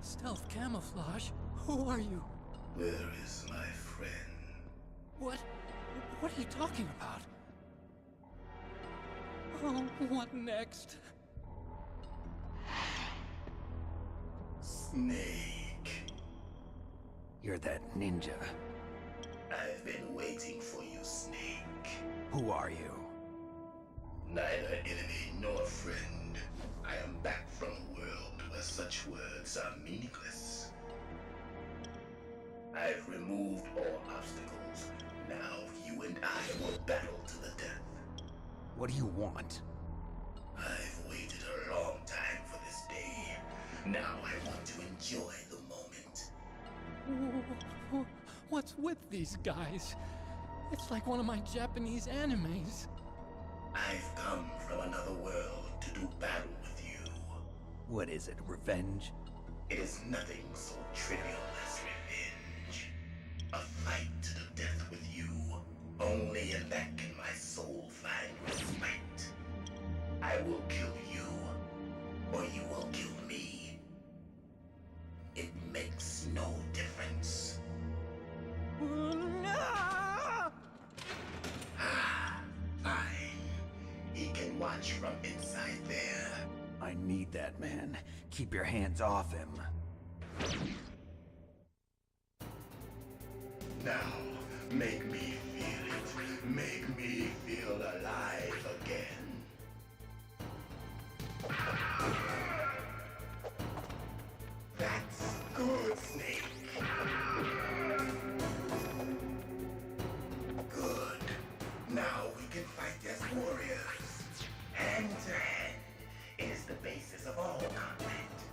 Stealth camouflage? Who are you? Where is my friend? What? What are you talking about? Oh, what next? Snake. You're that ninja. I've been waiting for you, Snake. Who are you? Neither enemy nor friend. I am back from a world where such words are meaningless. I've removed all obstacles. Now you and I will battle to the death. What do you want? I've waited a long time for this day. Now I want to enjoy the moment. What's with these guys? It's like one of my Japanese animes. I've come from another world to do battle with you. What is it, revenge? It is nothing so trivial as revenge. A fight to the death with you. Only in that can my soul find respite. I will kill you, or you will kill me. It makes no difference. Fine. He can watch from inside there. I need that man. Keep your hands off him. Now, make me feel it. Make me feel alive again. That's good, Snake. Good. Now we can fight as warriors. Hand to hand. It is the basis of all combat.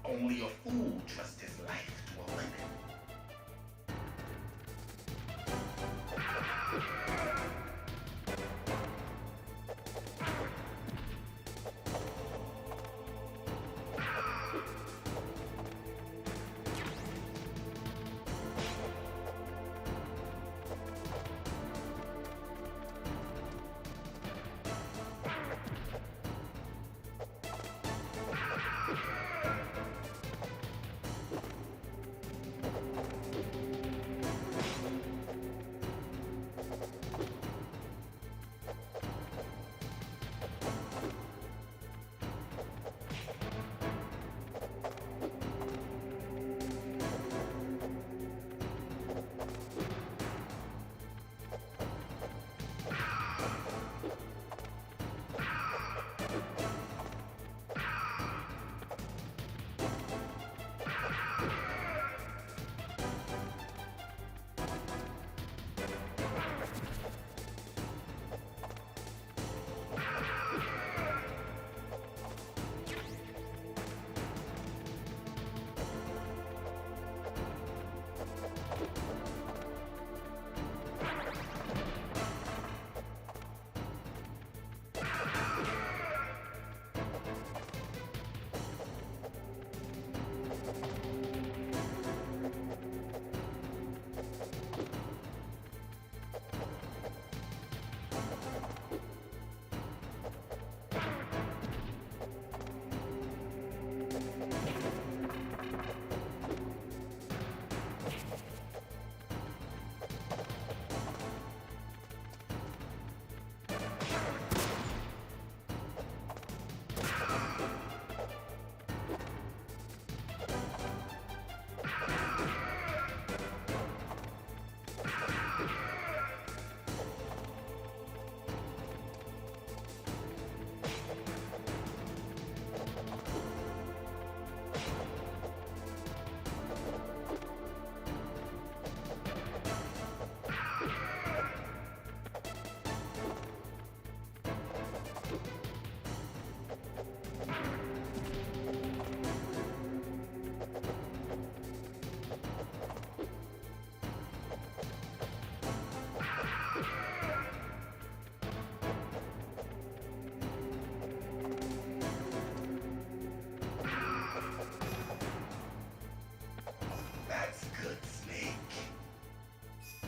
Only a fool trusts his life to a weapon.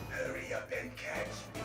Hurry up and catch me.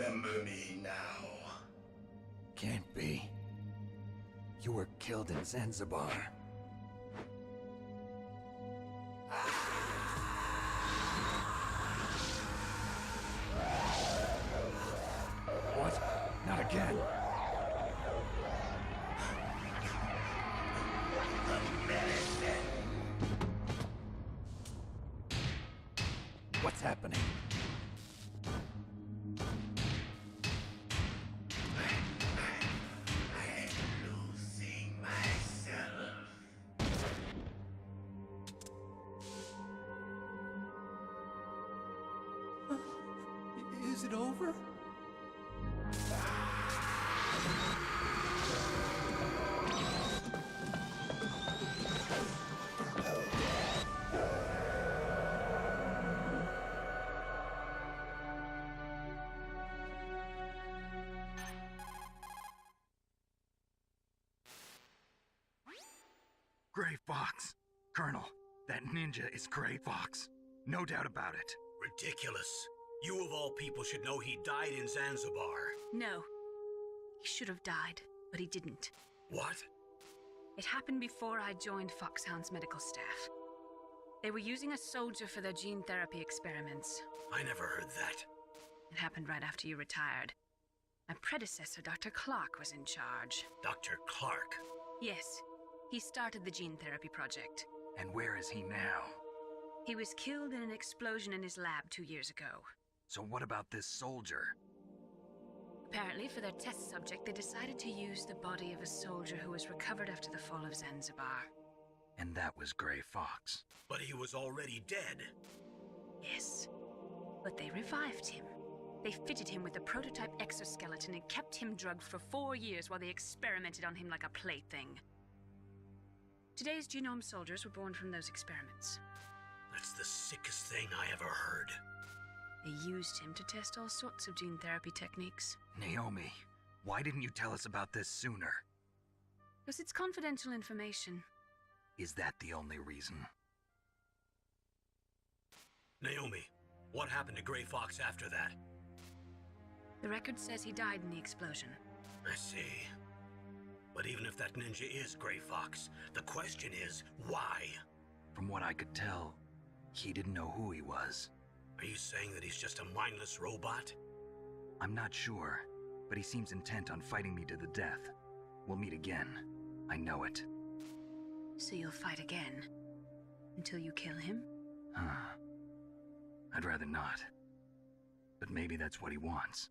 remember me now? Can't be. You were killed in Zanzibar. What? Not again. What's happening? Losing myself. Is it over? Gray Fox. Colonel, that ninja is Gray Fox. No doubt about it. Ridiculous. You of all people should know he died in Zanzibar. No. He should have died, but he didn't. What? It happened before I joined Foxhound's medical staff. They were using a soldier for their gene therapy experiments. I never heard that. It happened right after you retired. My predecessor, Dr. Clark, was in charge. Dr. Clark. Yes, he started the gene therapy project. And where is he now? He was killed in an explosion in his lab 2 years ago. So what about this soldier? Apparently, for their test subject, they decided to use the body of a soldier who was recovered after the fall of Zanzibar. And that was Gray Fox. But he was already dead. Yes, but they revived him. They fitted him with a prototype exoskeleton and kept him drugged for 4 years while they experimented on him like a plaything. Today's genome soldiers were born from those experiments. That's the sickest thing I ever heard. They used him to test all sorts of gene therapy techniques. Naomi, why didn't you tell us about this sooner? Because it's confidential information. Is that the only reason? Naomi, what happened to Gray Fox after that? The record says he died in the explosion. I see. But even if that ninja is Gray Fox, the question is, why? From what I could tell, he didn't know who he was. Are you saying that he's just a mindless robot? I'm not sure, but he seems intent on fighting me to the death. We'll meet again. I know it. So you'll fight again? Until you kill him? I'd rather not. But maybe that's what he wants.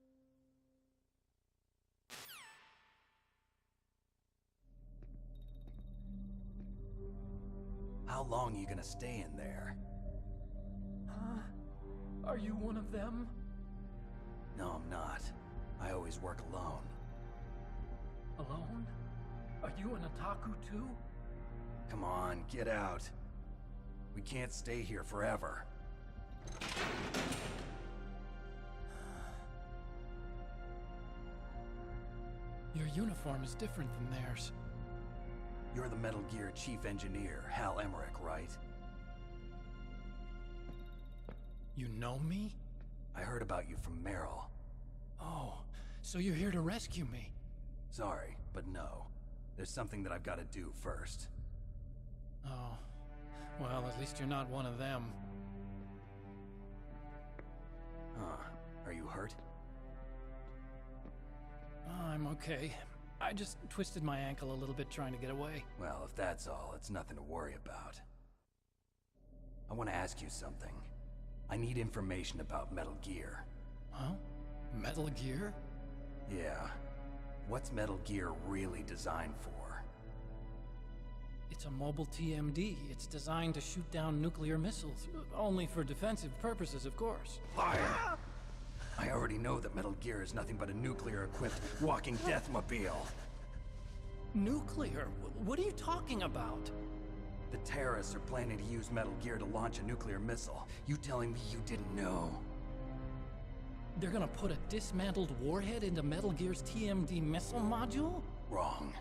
How long are you gonna stay in there? Huh? Are you one of them? No, I'm not. I always work alone. Alone? Are you an otaku too? Come on, get out. We can't stay here forever. Your uniform is different than theirs. You're the Metal Gear Chief Engineer, Hal Emmerich, right? You know me? I heard about you from Meryl. Oh, so you're here to rescue me? Sorry, but no. There's something that I've got to do first. Oh, well, at least you're not one of them. Huh. Are you hurt? I'm okay. I just twisted my ankle a little bit trying to get away. Well, if that's all, it's nothing to worry about. I want to ask you something. I need information about Metal Gear. Huh? Metal Gear? Yeah. What's Metal Gear really designed for? It's a mobile TMD. It's designed to shoot down nuclear missiles. Only for defensive purposes, of course. Fire! I already know that Metal Gear is nothing but a nuclear-equipped walking deathmobile. Nuclear? What are you talking about? The terrorists are planning to use Metal Gear to launch a nuclear missile. You telling me you didn't know? They're gonna put a dismantled warhead into Metal Gear's TMD missile module? Wrong.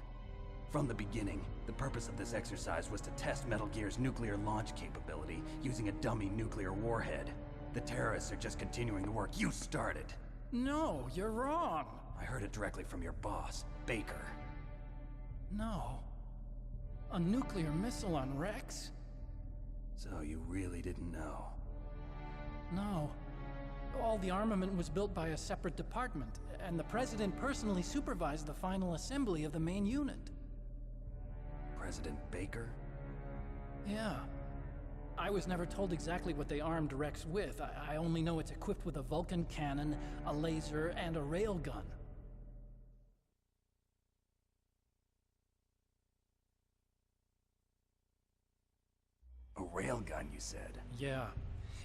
From the beginning, the purpose of this exercise was to test Metal Gear's nuclear launch capability using a dummy nuclear warhead. The terrorists are just continuing the work you started. No, you're wrong. I heard it directly from your boss, Baker. No. A nuclear missile on Rex? So you really didn't know? No. All the armament was built by a separate department, and the President personally supervised the final assembly of the main unit. President Baker? Yeah. I was never told exactly what they armed Rex with. I only know it's equipped with a Vulcan cannon, a laser, and a railgun. A railgun, you said? Yeah.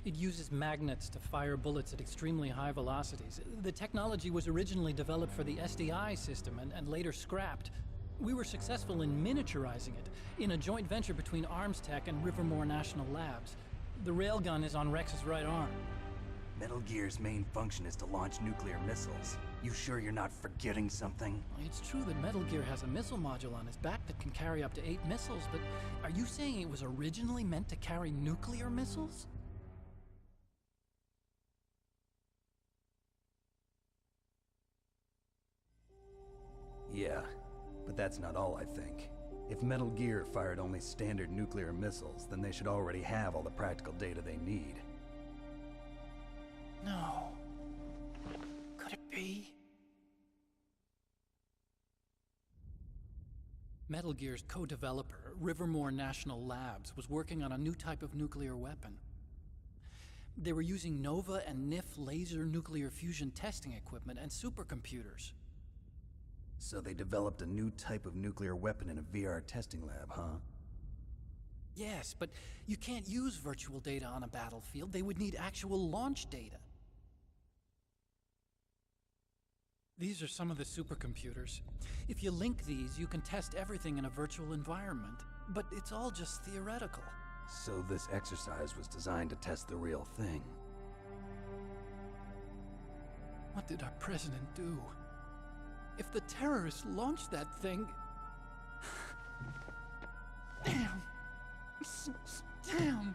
It uses magnets to fire bullets at extremely high velocities. The technology was originally developed for the SDI system and later scrapped. We were successful in miniaturizing it, in a joint venture between ArmsTech and Rivermore National Labs. The railgun is on Rex's right arm. Metal Gear's main function is to launch nuclear missiles. You sure you're not forgetting something? It's true that Metal Gear has a missile module on his back that can carry up to 8 missiles, but are you saying it was originally meant to carry nuclear missiles? Yeah, but that's not all I think. If Metal Gear fired only standard nuclear missiles, then they should already have all the practical data they need. No. Could it be? Metal Gear's co-developer, Rivermore National Labs, was working on a new type of nuclear weapon. They were using NOVA and NIF laser nuclear fusion testing equipment and supercomputers. So they developed a new type of nuclear weapon in a VR testing lab, huh? Yes, but you can't use virtual data on a battlefield. They would need actual launch data. These are some of the supercomputers. If you link these, you can test everything in a virtual environment. But it's all just theoretical. So this exercise was designed to test the real thing. What did our president do? If the terrorists launched that thing... Damn! Damn!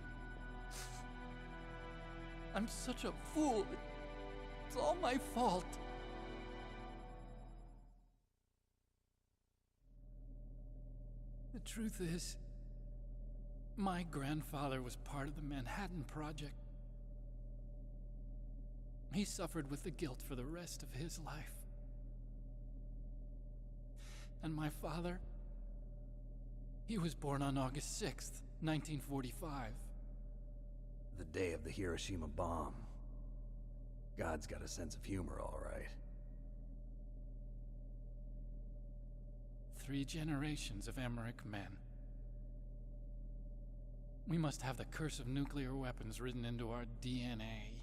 I'm such a fool. It's all my fault. The truth is, my grandfather was part of the Manhattan Project. He suffered with the guilt for the rest of his life. And my father, he was born on August 6th, 1945. The day of the Hiroshima bomb. God's got a sense of humor, all right. 3 generations of Emmerich men. We must have the curse of nuclear weapons written into our DNA.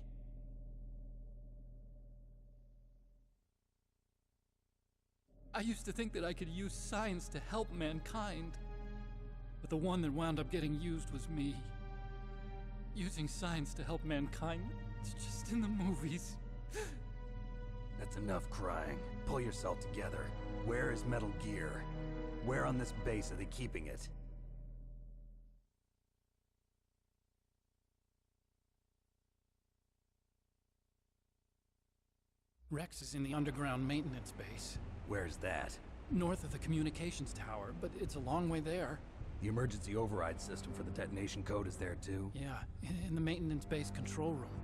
I used to think that I could use science to help mankind, but the one that wound up getting used was me. Using science to help mankind, it's just in the movies. That's enough crying. Pull yourself together. Where is Metal Gear? Where on this base are they keeping it? Rex is in the underground maintenance base. Where's that? North of the communications tower, but it's a long way there. The emergency override system for the detonation code is there too? Yeah, in the maintenance base control room.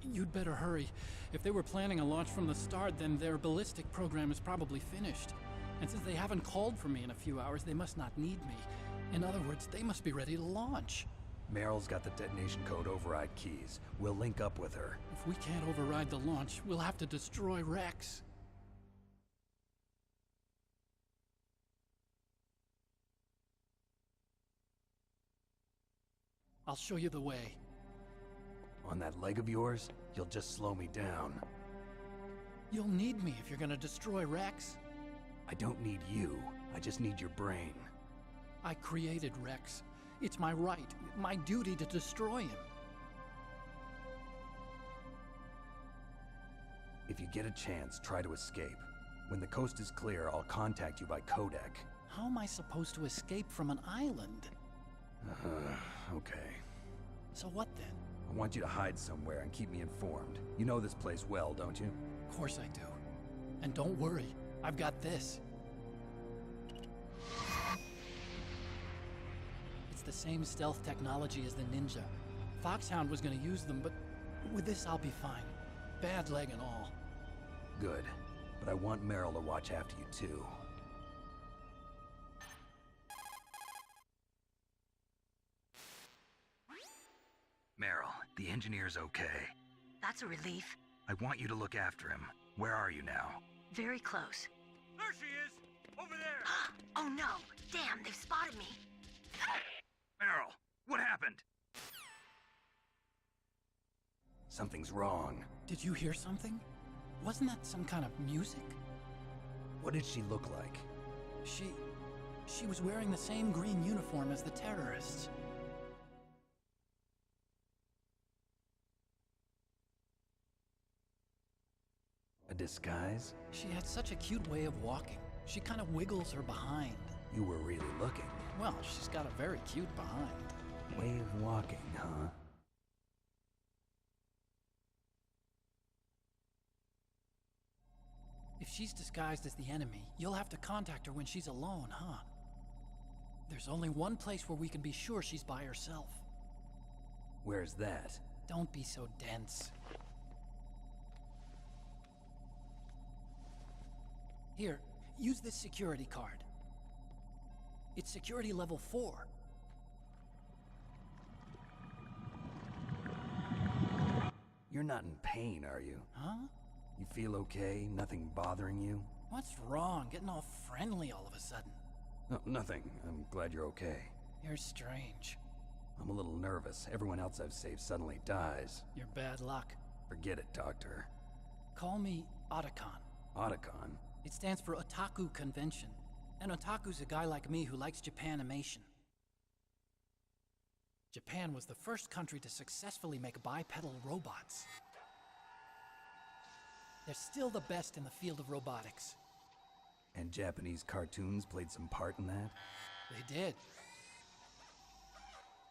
You'd better hurry. If they were planning a launch from the start, then their ballistic program is probably finished. And since they haven't called for me in a few hours, they must not need me. In other words, they must be ready to launch. Meryl's got the detonation code override keys. We'll link up with her. If we can't override the launch, we'll have to destroy Rex. I'll show you the way. On that leg of yours, you'll just slow me down. You'll need me if you're gonna destroy Rex. I don't need you. I just need your brain. I created Rex. It's my right, my duty to destroy him. If you get a chance, try to escape. When the coast is clear, I'll contact you by codec. How am I supposed to escape from an island? Okay. So what then? I want you to hide somewhere and keep me informed. You know this place well, don't you? Of course I do. And don't worry, I've got this. It's the same stealth technology as the Ninja. Foxhound was gonna use them, but with this I'll be fine. Bad leg and all. Good. But I want Meryl to watch after you too. Meryl, the engineer's okay. That's a relief. I want you to look after him. Where are you now? Very close. There she is! Over there! Oh no! Damn, they've spotted me. Meryl, what happened? Something's wrong. Did you hear something? Wasn't that some kind of music? What did she look like? She was wearing the same green uniform as the terrorists. A disguise? She had such a cute way of walking. She kind of wiggles her behind. You were really looking. Well, she's got a very cute behind. Way of walking, huh? If she's disguised as the enemy, you'll have to contact her when she's alone, huh? There's only one place where we can be sure she's by herself. Where's that? Don't be so dense. Here, use this security card. It's security level 4. You're not in pain, are you? Huh? You feel okay? Nothing bothering you? What's wrong? Getting all friendly all of a sudden. No, nothing. I'm glad you're okay. You're strange. I'm a little nervous. Everyone else I've saved suddenly dies. You're bad luck. Forget it, Doctor. Call me Otacon. Otacon? It stands for Otaku Convention. And Otaku's a guy like me who likes Japanimation. Japan was the first country to successfully make bipedal robots. They're still the best in the field of robotics. And Japanese cartoons played some part in that? They did.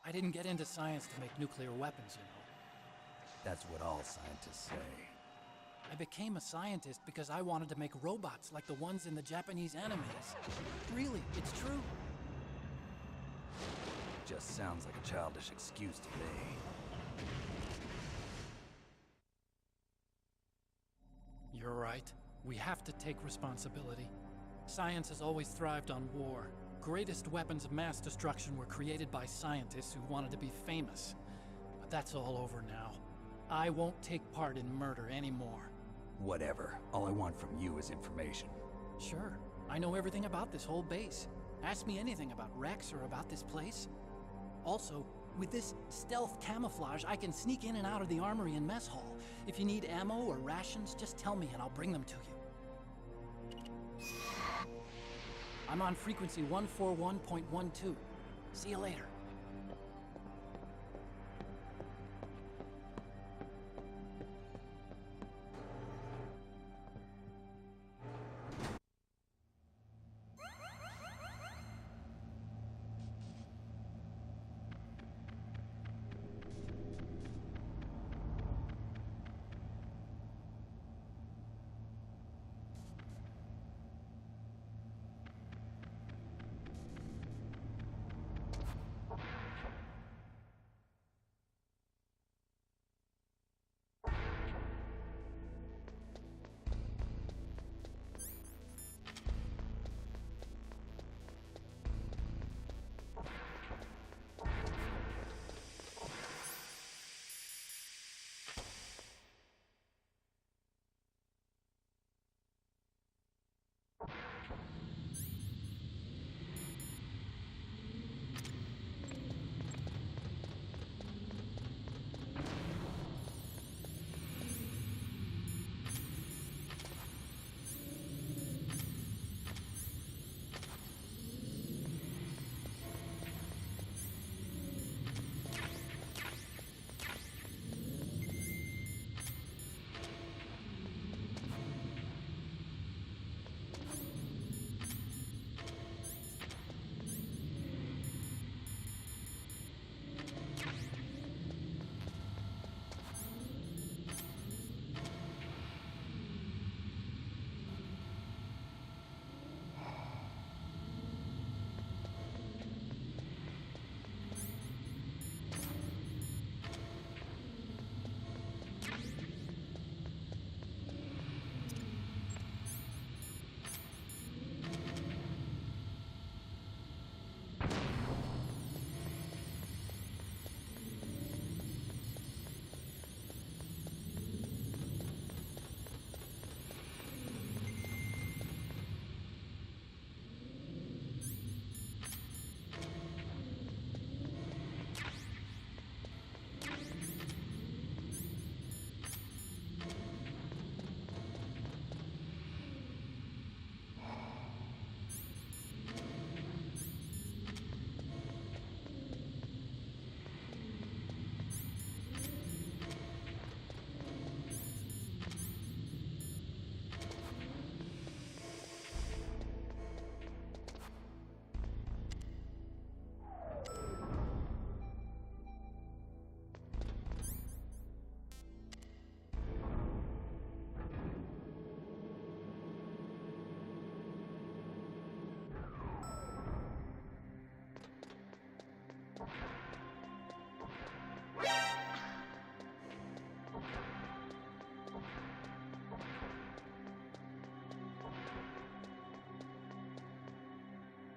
I didn't get into science to make nuclear weapons, you know. That's what all scientists say. I became a scientist because I wanted to make robots like the ones in the Japanese animes. Really, it's true. Just sounds like a childish excuse to me. You're right. We have to take responsibility. Science has always thrived on war. Greatest weapons of mass destruction were created by scientists who wanted to be famous. But that's all over now. I won't take part in murder anymore. Whatever. All I want from you is information. Sure. I know everything about this whole base. Ask me anything about Rex or about this place. Also, with this stealth camouflage, I can sneak in and out of the armory and mess hall. If you need ammo or rations, just tell me and I'll bring them to you. I'm on frequency 141.12. See you later.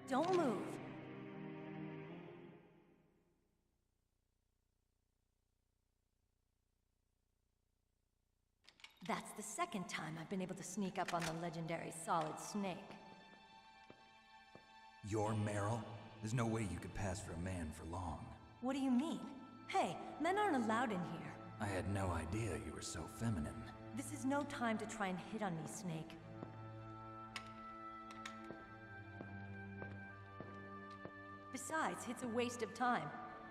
Don't move. That's the second time I've been able to sneak up on the legendary Solid Snake. You're Meryl? There's no way you could pass for a man for long. What do you mean? Hey, men aren't allowed in here. I had no idea you were so feminine. This is no time to try and hit on me, Snake. Besides, it's a waste of time.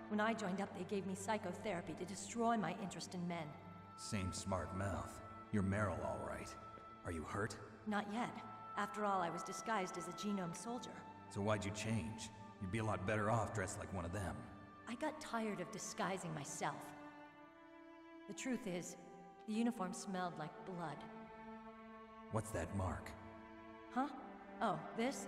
When I joined up, they gave me psychotherapy to destroy my interest in men. Same smart mouth. You're Meryl, all right. Are you hurt? Not yet. After all, I was disguised as a genome soldier. So why'd you change? You'd be a lot better off dressed like one of them. I got tired of disguising myself. The truth is, the uniform smelled like blood. What's that mark? Huh? Oh, this?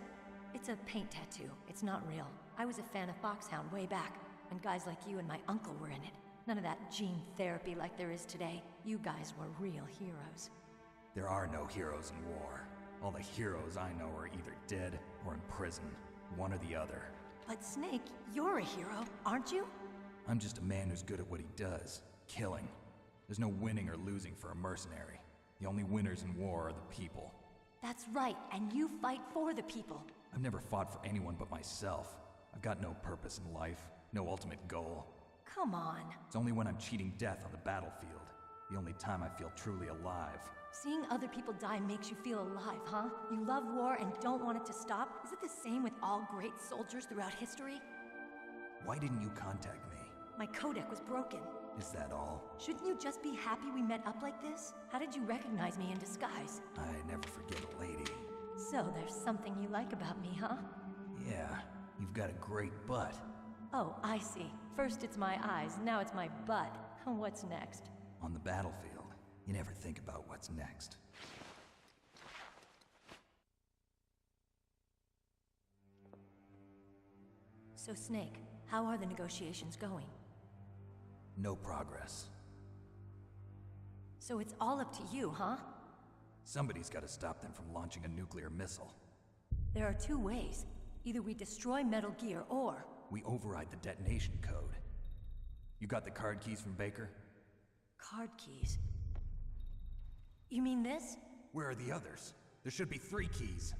It's a paint tattoo. It's not real. I was a fan of Foxhound way back, when guys like you and my uncle were in it. None of that gene therapy like there is today. You guys were real heroes. There are no heroes in war. All the heroes I know are either dead or in prison. One or the other. But Snake, you're a hero, aren't you? I'm just a man who's good at what he does. Killing. There's no winning or losing for a mercenary. The only winners in war are the people. That's right, and you fight for the people. I've never fought for anyone but myself. I've got no purpose in life, no ultimate goal. Come on. It's only when I'm cheating death on the battlefield. The only time I feel truly alive. Seeing other people die makes you feel alive, huh? You love war and don't want it to stop? Is it the same with all great soldiers throughout history? Why didn't you contact me? My codec was broken. Is that all? Shouldn't you just be happy we met up like this? How did you recognize me in disguise? I never forget a lady. So there's something you like about me, huh? Yeah, you've got a great butt. Oh, I see. First it's my eyes, now it's my butt. What's next? On the battlefield, you never think about what's next. So Snake, how are the negotiations going? No progress. So it's all up to you, huh? Somebody's got to stop them from launching a nuclear missile. There are two ways. Either we destroy Metal Gear, or... we override the detonation code. You got the card keys from Baker? Card keys? You mean this? Where are the others? There should be 3 keys.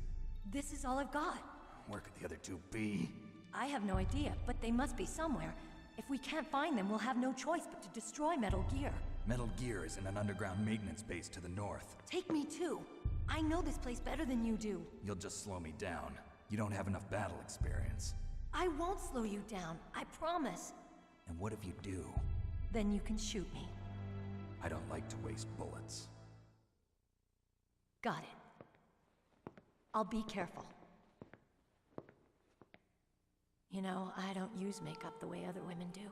This is all I've got. Where could the other 2 be? I have no idea, but they must be somewhere. If we can't find them, we'll have no choice but to destroy Metal Gear. Metal Gear is in an underground maintenance base to the north. Take me too. I know this place better than you do. You'll just slow me down. You don't have enough battle experience. I won't slow you down, I promise. And what if you do? Then you can shoot me. I don't like to waste bullets. Got it. I'll be careful. You know, I don't use makeup the way other women do.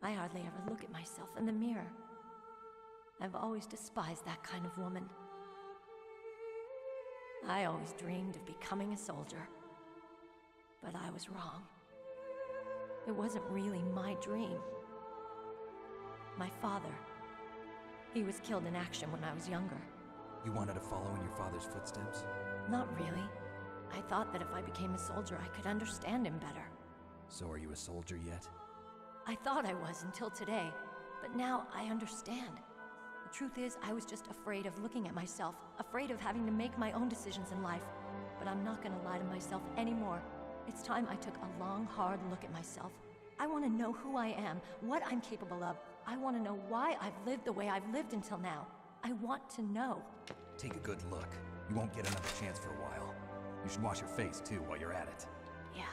I hardly ever look at myself in the mirror. I've always despised that kind of woman. I always dreamed of becoming a soldier. But I was wrong. It wasn't really my dream. My father, he was killed in action when I was younger. You wanted to follow in your father's footsteps? Not really. I thought that if I became a soldier, I could understand him better. So are you a soldier yet? I thought I was until today, but now I understand. The truth is, I was just afraid of looking at myself, afraid of having to make my own decisions in life. But I'm not gonna lie to myself anymore. It's time I took a long, hard look at myself. I want to know who I am, what I'm capable of. I want to know why I've lived the way I've lived until now. I want to know. Take a good look. You won't get another chance for a while. You should wash your face, too, while you're at it. Yeah.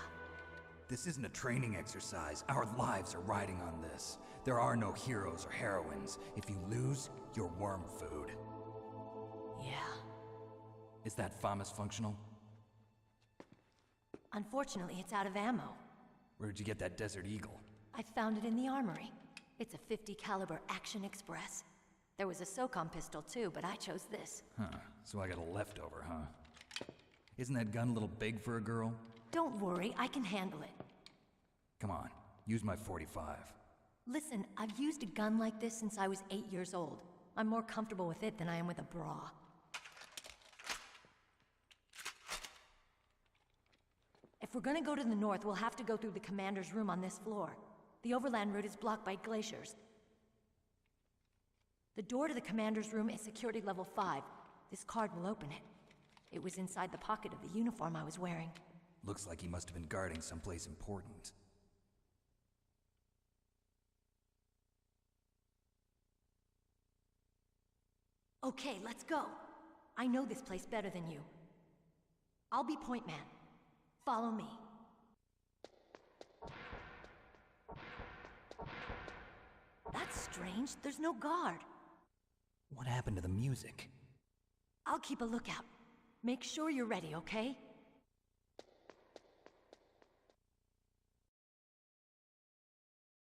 This isn't a training exercise. Our lives are riding on this. There are no heroes or heroines. If you lose, you're worm food. Yeah. Is that FAMAS functional? Unfortunately, it's out of ammo. Where'd you get that Desert Eagle? I found it in the armory. It's a .50 caliber Action Express. There was a SOCOM pistol too, but I chose this. Huh, so I got a leftover, huh? Isn't that gun a little big for a girl? Don't worry, I can handle it. Come on, use my .45. Listen, I've used a gun like this since I was 8 years old. I'm more comfortable with it than I am with a bra. If we're gonna go to the north, we'll have to go through the commander's room on this floor. The overland route is blocked by glaciers. The door to the commander's room is security level 5. This card will open it. It was inside the pocket of the uniform I was wearing. Looks like he must have been guarding someplace important. Okay, let's go. I know this place better than you. I'll be point man. Follow me. That's strange. There's no guard. What happened to the music? I'll keep a lookout. Make sure you're ready, okay?